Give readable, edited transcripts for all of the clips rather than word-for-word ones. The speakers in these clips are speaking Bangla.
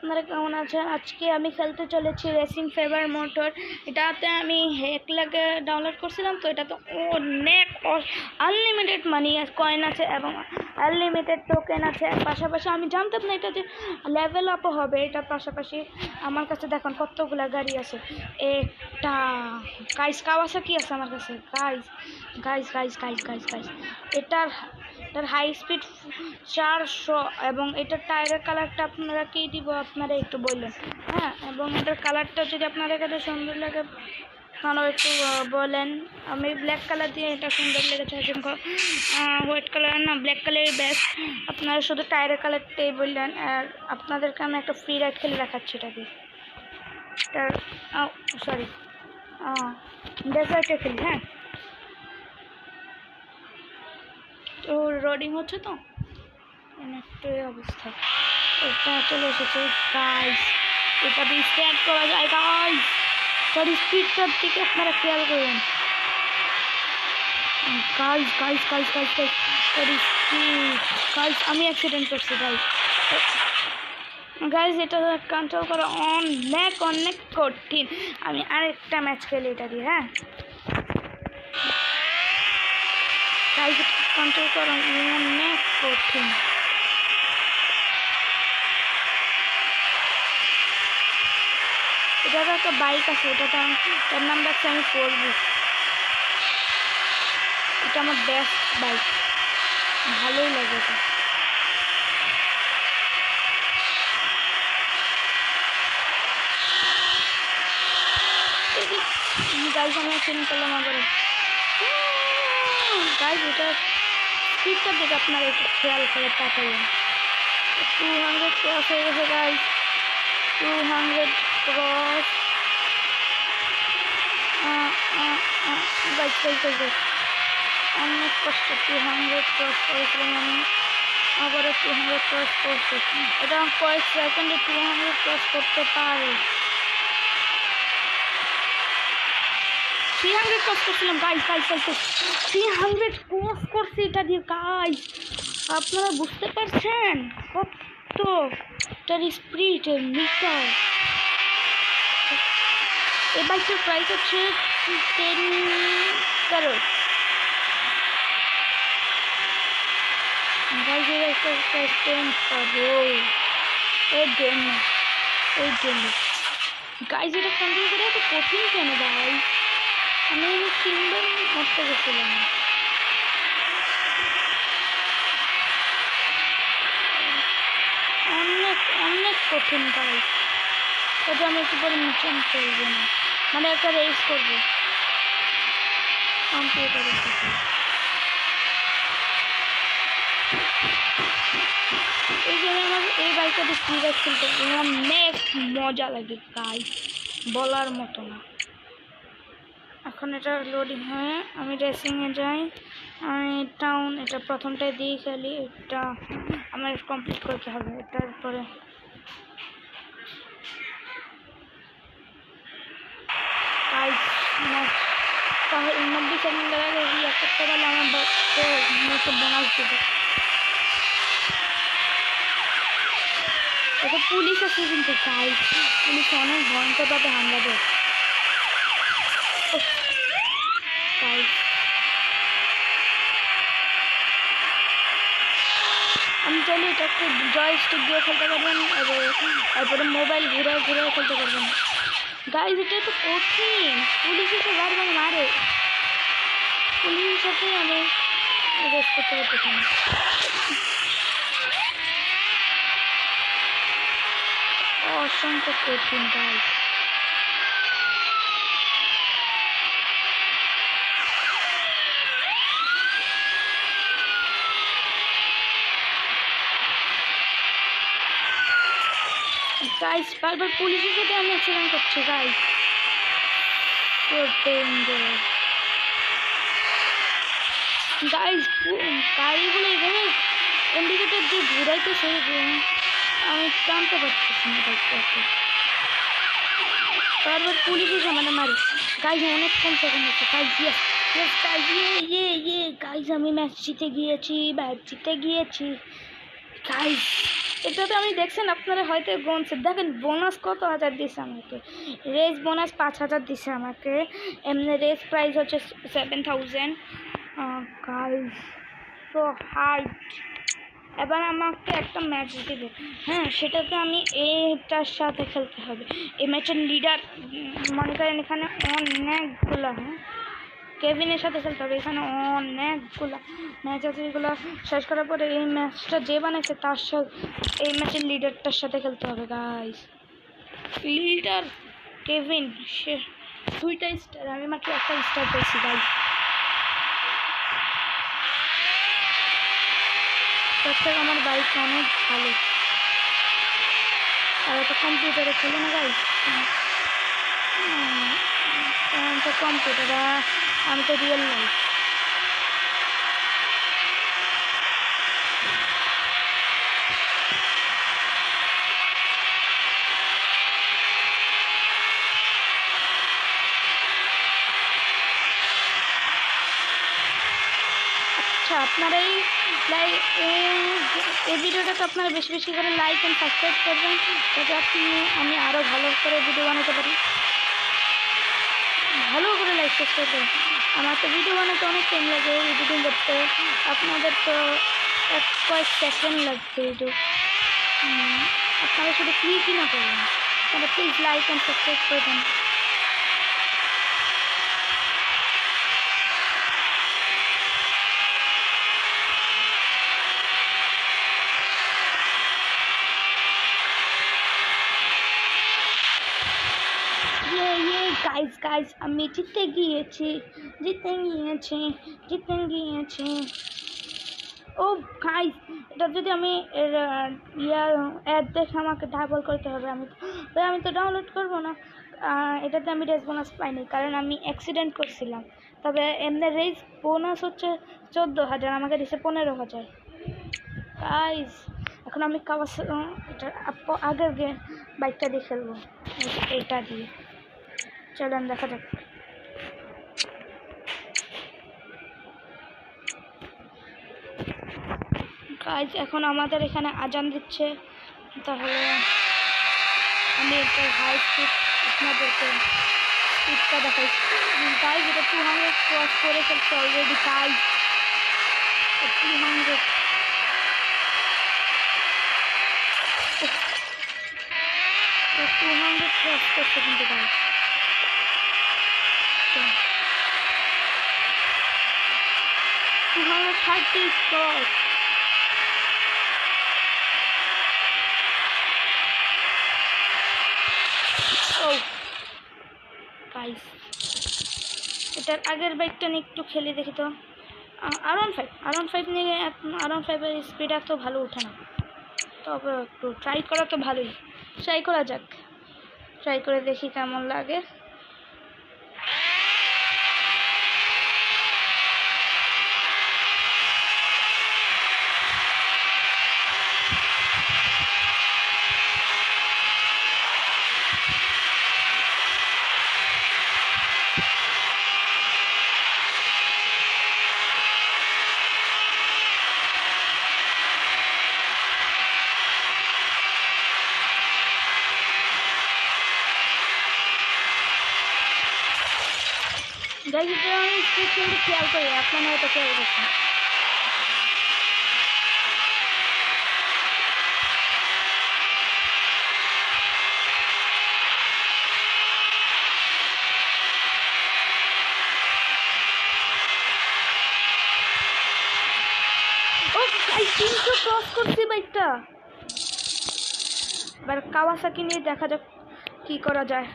আপনারা কেমন আছেন? আজকে আমি খেলতে চলেছি রেসিং ফেভার মোটর। এটাতে আমি হ্যাক লাগে ডাউনলোড করছিলাম, তো এটা তো অনেক আনলিমিটেড মানি কয়েন আছে এবং আনলিমিটেড টোকেন আছে। পাশাপাশি আমি জানতাম না এটা যে লেভেল আপও হবে। এটার পাশাপাশি আমার কাছে দেখুন কতগুলো গাড়ি আছে। এটা কাওয়াসাকি আছে আমার কাছে। গাইস এটার হাই স্পিড 400 এবং এটার টায়ারের কালারটা আপনারা কি দিব আপনারা একটু বললেন। হ্যাঁ, এবং এটার কালারটা যদি আপনাদের কাছে সুন্দর লাগে তাহলে একটু বলেন। আমি ব্ল্যাক কালার দিয়ে এটা সুন্দর লেগেছে, হোয়াইট কালার না, ব্ল্যাক কালারই বেস্ট। আপনারা শুধু টায়ারের কালারটাই বললেন। আর আপনাদেরকে আমি একটা ফ্রি রাইড খেলে দেখাচ্ছি এটা দিয়ে। সরি, ডেজার্টে খেলি। হ্যাঁ, তো রোডিং হচ্ছে তো অনেকটাই অবস্থা। এটা চলে এসেছে গাইস, এটা দিয়ে স্ট্যান্ড করা যায় গাইস। তার স্পিডটার দিকে আপনারা খেয়াল করুন গাইস। তার স্পিড গাইস, আমি অ্যাক্সিডেন্ট করছি গাইস। এটা কন্ট্রোল করা অনেক কঠিন। আমি আরেকটা ম্যাচ খেলি এটা দিয়ে। হ্যাঁ গাইস, কন্ট্রোল করা অনেক কঠিন। এটা একটা বাইক আছে, তার নাম রাখছি আমি 4B। এটা আমার বেস্ট বাইক, ভালোই লাগে এটা। গাইস আমি অ্যাক্সিডেন্ট করলাম আবার গাইস। এটা স্পিডটার দিকে আপনারা একটু খেয়াল করে তাকাবেন। 200 ক্রস হয়ে গেছে গাইস, 200 ক্রস। গাইস অনেক কষ্ট 200 ক্রস করেছিলাম আমি, আবারও 200 ক্রস করছি। এটা কয়েক সেকেন্ডে 200 ক্রস করতে পারে। 300 ক্রস করছিলাম গাইস। 300 ক্রস করছি এটা দিয়ে গাইস। আপনারা বুঝতে পারছেন কত এটার স্পিড মিটার। এই বাইকটার প্রাইস হচ্ছে 10 কারোর গাইস। এর একটা প্রাইস 10 কারোর এর জন্য গাইস। এটা কন্ট্রোল করে এত কঠিন কেন ভাই? আমি কিনবেন মরতে গেছিলাম। অনেক কঠিন গাইস। এটা আমি একটু পরে মিশন করবো না, মানে একটা রেস করবো কম্পিউটারের সাথে। এই জন্য আমার এই বাইকটাতে ফ্রি রাইড খেলতে অনেক মজা লাগে গাইস, বলার মতো না। এখন এটা লোডিং হয়ে আমি রেসিংয়ে যাই। আমি টাউন এটা প্রথমটাই দিয়ে খেলি। এটা আমার কমপ্লিট করতে হবে। তারপরে তাহলে 90 সেকেন্ড আগে রিয়া করতে পারলে আমার মতো বোনাস দেবে। এটা পুলিশ আছে কিন্তু গাইস, পুলিশ অনেক ভয়ঙ্করভাবে হামলা দেয় গাইস। আমি চাইলে এটা একটু জয়স্টিক দিয়ে খেলতে পারবেন, তারপরে মোবাইল ঘুরে খেলতে পারবেন গাইস। এটা তো কঠিন, পুলিশ এসে বারবার মারে। পুলিশের সাথে আমি রেস করতে পারতেছি না। অসংখ্য কঠিন গাইস। গাইস বারবার পুলিশের সাথে আমি অ্যাক্সিডেন্ট করছি গাইস। গাইস গাড়িগুলো এইভাবে ইন্ডিকেটর দিয়ে ঘুরাইতেছে যে আমি টানতে পারতেছি না বাইকটাকে। বারবার পুলিশ এসে মানে মারে গাইস। অনেক কম সেকেন্ড হচ্ছে গাইস। গাইস আমি ম্যাচ জিতে গিয়েছি গাইস। এটাতে আমি দেখছেন আপনারা হয়তো গুনছেন, দেখেন বোনাস কত হাজার দিছে আমাকে, রেস বোনাস 5,000 দিছে আমাকে, এমনি রেস প্রাইস হচ্ছে 7,000। Guys so height. এবার আমাকে একটা ম্যাচ দিবে, হ্যাঁ সেটাতে আমি এটার সাথে খেলতে হবে। এই ম্যাচের লিডার মনে করেন এখানে অনেকগুলো, হ্যাঁ কেভিনের সাথে খেলতে হবে, এখানে অনেকগুলো ম্যাচ আছে, এগুলো শেষ করার পরে এই ম্যাচটা যে বানাইছে তার সাথে এই ম্যাচের লিডারটার সাথে খেলতে হবে গাইস। লিডার কেভিন, সে 2টা স্টার, আমি মাত্র 1টা স্টার পেয়েছি গাইস। তার থেকে আমার বাইক অনেক ভালো, আর তো কম্পিউটারে খেলে না গাইস, তো কম্পিউটার, আমি তো রিয়েল লাইফ। আচ্ছা আপনারা এই ভিডিওটা তো আপনারা বেশি বেশি করে লাইক অ্যান্ড সাবস্ক্রাইব করবেন, যাতে আমি আরও ভালো করে ভিডিও বানাতে পারি। ভালো করে লাইক সাবস্ক্রাইব করবেন। আমার তো ভিডিও বানাতে অনেক টাইম লাগে, এডিটিং করতে, আপনাদের তো কয়েক সেকেন্ড লাগবে ভিডিও। আপনারা শুধু ক্লিকই না করবেন, আপনারা প্লিজ লাইক অ্যান্ড সাবস্ক্রাইব করবেন। গাইজ আমি জিতে গিয়েছি। ও গাইজ, এটা যদি আমি অ্যাড দেখে আমাকে ডাবল করতে হবে, আমি তো ডাউনলোড করবো না। এটাতে আমি রেস বোনাস পাইনি, কারণ আমি অ্যাক্সিডেন্ট করছিলাম। তবে এমনি রেস বোনাস হচ্ছে 14,000, আমাকে দিচ্ছে 15,000 গাইজ। এখন আমি এটা আগের বাইকটা দিয়ে খেলবো, এটা দিয়ে। চলেন দেখা যাক। গাইজ এখন আমাদের এখানে আজান দিচ্ছে, তাহলে আমি একটা হাই স্পিড আপনাদেরকে স্পিডটা দেখাই। গাইজ এটা 200 ক্রস করে ফেলছে অলরেডি গাইজ, 200 ক্রস করছে কিন্তু গাইজ। 230 ক্রস। গাইস এটার আগের বাইকটা নিয়ে একটু খেলে দেখি তো। R15 নিয়ে R15 এর স্পিড এত ভালো ওঠে না, তবে একটু ট্রাই করা তো ভালোই, ট্রাই করা যাক, ট্রাই করে দেখি কেমন লাগে। যাই হোক আমি স্পিড কিন্তু খেয়াল করি, আপনারা হয়তো খেয়াল করছেন। ও গাইস 300 ক্রস করছি বাইকটা। এবার কাওয়াসাকি নিয়ে দেখা যাক কি করা যায়।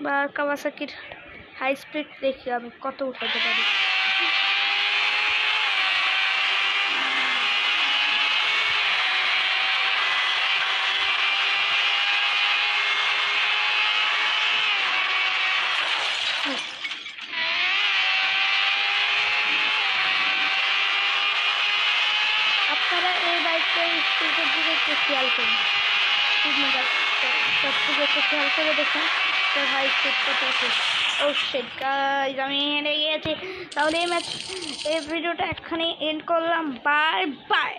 বা কাওয়াসাকির হাই স্পিড দেখি আমি কত উঠাতে পারি। আপনারা এই বাইকটার স্পিডের দিকে একটু খেয়াল করুন, স্পিড মেটার সব দিকে একটু খেয়াল করে দেখুন তোর হাই স্পিড কত আছে। ও শিট গাইস, আমি হেরে গিয়েছি। তাহলে এই ভিডিওটা এখানে এন্ড করলাম। Bye bye.